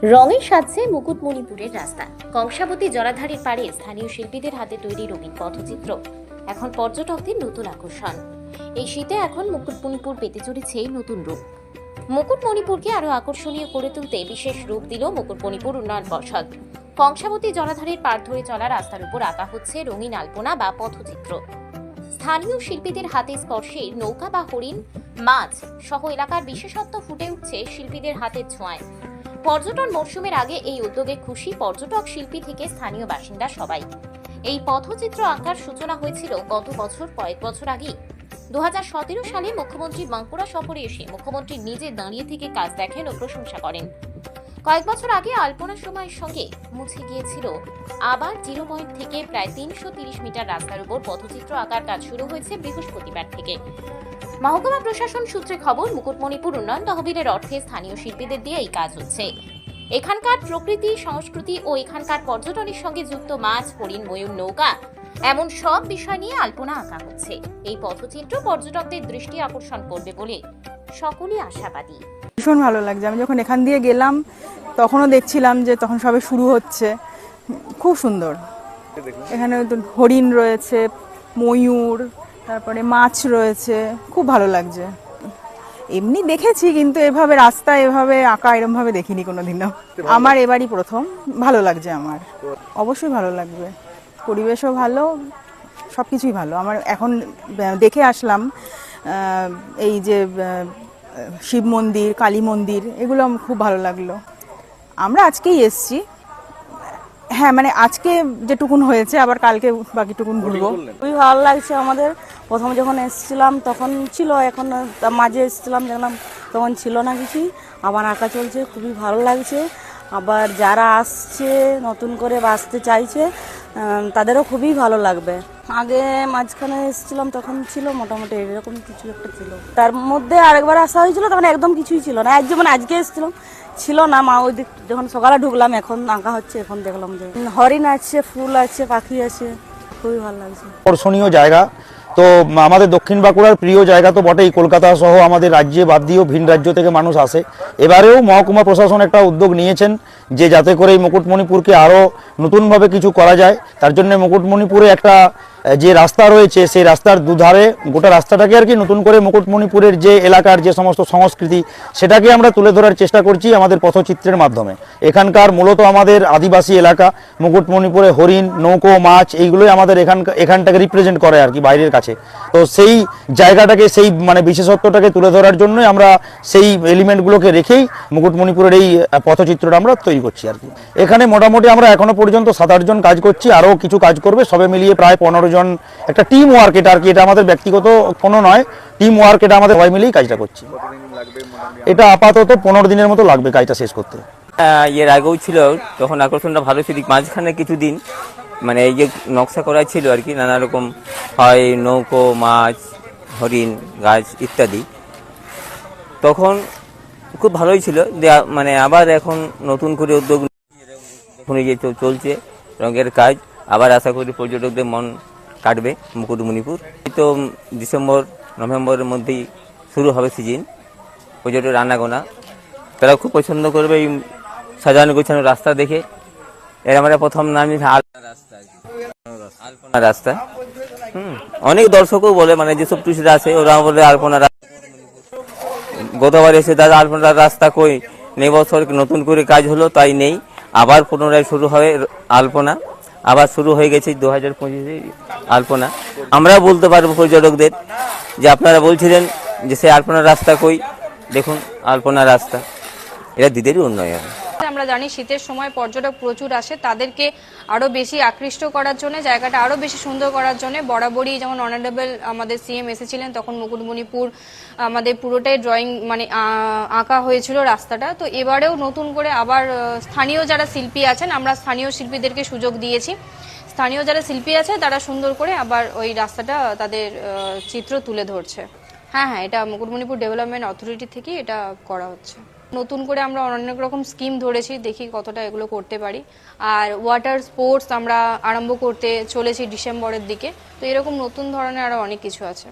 রঙে সাজছে মুকুটমণিপুরের রাস্তা। কংসাবতী জলাধারের পাড়ে স্থানীয় শিল্পীদের হাতে তৈরি রঙিন পথচিত্র এখন পর্যটকদের নতুন আকর্ষণ। এই শীতে এখন মুকুটমণিপুর পেতে চলেছে নতুন রূপ। মুকুটমণিপুরকে আরো আকর্ষণীয় করে তুলতে বিশেষ রূপ দিল মুকুটমণিপুর উন্নয়ন পর্ষদ। কংসাবতী জলাধারের পাড় ধরে চলা রাস্তার উপর আঁকা হচ্ছে রঙিন আলপনা বা পথচিত্র। স্থানীয় শিল্পীদের হাতে স্পর্শে নৌকা বা হরিণ, মাছ সহ এলাকার বিশেষত্ব ফুটে উঠছে শিল্পীদের হাতের ছোঁয়ায়। পর্যটন মরশুমের আগে এই উদ্যোগে খুশি পর্যটক, শিল্পী থেকে স্থানীয় বাসিন্দা সবাই। এই পথচিত্র আঁকার সূচনা হয়েছিল গত বছর, কয়েক বছর আগেই। 2017 সালে মুখ্যমন্ত্রী বাঁকুড়া সফরে এসে মুখ্যমন্ত্রী নিজে দাঁড়িয়ে থেকে কাজ দেখেন ও প্রশংসা করেন। কয়েক বছর আগে আলপনা সময়ের সঙ্গে মুছে গিয়েছিল। আবার জিরো পয়েন্ট থেকে প্রায় 330 মিটার রাস্তার উপর পথচিত্র আঁকার কাজ শুরু হয়েছে বৃহস্পতিবার থেকে। মহকুমা প্রশাসন সূত্রে খবর, মুকুটমণিপুর উন্নয়ন তহবিলের অর্থে স্থানীয় শিল্পীদের দিয়ে এই কাজ হচ্ছে। এখানকার প্রকৃতি, সংস্কৃতি ও এখানকার পর্যটনের সঙ্গে যুক্ত মাছ, হরিণ, ময়ূর, নৌকা এমন সব বিষয় নিয়ে আলপনা আঁকা হচ্ছে। এই পথচিত্র পর্যটকদের দৃষ্টি আকর্ষণ করবে বলে সকলেই আশাবাদী। ভীষণ ভালো লাগছে। আমি যখন এখান দিয়ে গেলাম তখনও দেখছিলাম যে তখন সবে শুরু হচ্ছে। খুব সুন্দর। এখানে হরিণ রয়েছে, ময়ূর, তারপরে মাছ রয়েছে। খুব ভালো লাগছে। এমনি দেখেছি, কিন্তু এভাবে রাস্তা এভাবে আঁকা এরকম ভাবে দেখিনি কোনোদিনও। আমার এবারই প্রথম। ভালো লাগছে আমার। অবশ্যই ভালো লাগবে। পরিবেশও ভালো, সব কিছুই ভালো। আমার এখন দেখে আসলাম এই যে শিব মন্দির, কালী মন্দির, এগুলো খুব ভালো লাগলো। আমরা আজকেই এসছি। হ্যাঁ, মানে আজকে যেটুকুন হয়েছে, আবার কালকে বাকিটুকুন ঘুরবো। খুবই ভালো লাগছে আমাদের। প্রথম যখন এসেছিলাম তখন ছিল, এখন মাঝে এসেছিলাম দেখলাম তখন ছিল না কিছুই। আবার আঁকা চলছে, খুবই ভালো লাগছে। আবার যারা আসছে নতুন করে আসতে চাইছে তাদেরও খুবই ভালো লাগবে। আগে মাঝখানে এসেছিলাম তখন ছিল মোটামুটি এরকম কিছু একটা ছিল। তার মধ্যে আরেকবার আসা হয়েছিল, তখন একদম কিছুই ছিল না। যেমন আজকে এসেছিলাম ছিল না, মা ওই দিক যখন সকালে ঢুকলাম এখন আঁকা হচ্ছে। এখন দেখলাম যে হরিণ আছে, ফুল আছে, পাখি আছে। খুবই ভালো লাগছে। আকর্ষণীয় জায়গা তো আমাদের দক্ষিণ বাঁকুড়ার প্রিয় জায়গা তো বটেই। কলকাতা সহ আমাদের রাজ্যে বাদ দিয়েও ভিন রাজ্য থেকে মানুষ আসে। এবারেও মহকুমা প্রশাসন একটা উদ্যোগ নিয়েছেন যে যাতে করে এই মুকুটমণিপুরকে আরও নতুনভাবে কিছু করা যায়। তার জন্য মুকুটমণিপুরে একটা যে রাস্তা রয়েছে, সেই রাস্তার দুধারে গোটা রাস্তাটাকে আর কি নতুন করে মুকুটমণিপুরের যে এলাকার যে সমস্ত সংস্কৃতি, সেটাকে আমরা তুলে ধরার চেষ্টা করছি আমাদের পথচিত্রের মাধ্যমে। এখানকার মূলত আমাদের আদিবাসী এলাকা, মুকুটমণিপুরে হরিণ, নৌকো, মাছ এইগুলোই আমাদের এখানটাকে রিপ্রেজেন্ট করে আর কি বাইরের কাছে। তো সেই জায়গাটাকে, সেই মানে বিশেষত্বটাকে তুলে ধরার জন্যই আমরা সেই এলিমেন্টগুলোকে রেখেই মুকুটমণিপুরের এই পথচিত্রটা আমরা তৈরি করছি আর কি। এখানে মোটামুটি আমরা এখনো পর্যন্ত 7-8 জন কাজ করছি, আরও কিছু কাজ করবে। সবে মিলিয়ে প্রায় 15 জন। একটা টিম ওয়ার্ক এটা আর কি। এটা আমাদের ব্যক্তিগত কোনো নয়, টিম ওয়ার্ক। এটা আমাদের সবাই মিলেই কাজটা করছি। এটা আপাতত 15 দিনের মতো লাগবে কাজটা শেষ করতে। এর আগেও ছিল, তখন আকর্ষণটা ভালো ছিল। মাঝখানে কিছুদিন মানে এই যে নকশা করা ছিল আর কি, নানা রকম হয় নৌকো, মাছ, হরিণ, গাছ ইত্যাদি। তখন খুব ভালোই ছিল। মানে আবার এখন নতুন করে উদ্যোগ যে চলছে রঙের কাজ। আবার আশা করি পর্যটকদের মন কাটবে মুকুটমণিপুর। তো ডিসেম্বর, নভেম্বরের মধ্যেই শুরু হবে সিজন। পর্যটক আনাগোনা, তারা খুব পছন্দ করবে এই সাজানো গোছানো রাস্তা দেখে। এর আমরা প্রথম নাম আলপনা রাস্তা। অনেক দর্শকও বলে, মানে যেসব টুরিস্টরা আছে ওরা বলে আলপনা রাস্তা। গতবার এসে দাদা আলপনা রাস্তা কই নেই, বছর নতুন করে কাজ হলো তাই নেই। আবার পুনরায় শুরু হবে আলপনা। আবার শুরু হয়ে গেছে 2025 আলপনা। আমরা বলতে পারবো পর্যটকদের যে আপনারা বলছিলেন যে সে আলপনা রাস্তা কই, দেখুন আলপনা রাস্তা। এটা দিদেরই উন্নয়ন। আমরা জানি শীতের সময় পর্যটক প্রচুর আসে, তাদেরকে আরো বেশি আকৃষ্ট করার জন্য, জায়গাটা আরো বেশি সুন্দর করার জন্য বরাবরই যেমন অনারেবল আমাদের সিএম এসেছিলেন, তখন মুকুটমণিপুর আমাদের পুরোটাই ড্রয়িং মানে আঁকা হয়েছিল রাস্তাটা। তো এবারেও নতুন করে আবার স্থানীয় যারা শিল্পী আছেন, আমরা স্থানীয় শিল্পীদেরকে সুযোগ দিয়েছি। স্থানীয় যারা শিল্পী আছে তারা সুন্দর করে আবার ওই রাস্তাটা তাদের চিত্র তুলে ধরছে। হ্যাঁ, এটা মুকুটমণিপুর ডেভেলপমেন্ট অথরিটি থেকে এটা করা হচ্ছে। নতুন করে আমরা অনেক রকম স্কিম ধরেছি, দেখি কতটা এগুলো করতে পারি। আর ওয়াটার স্পোর্টস আমরা আরম্ভ করতে চলেছি ডিসেম্বরের দিকে। তো এরকম নতুন ধরনের আরো অনেক কিছু আছে।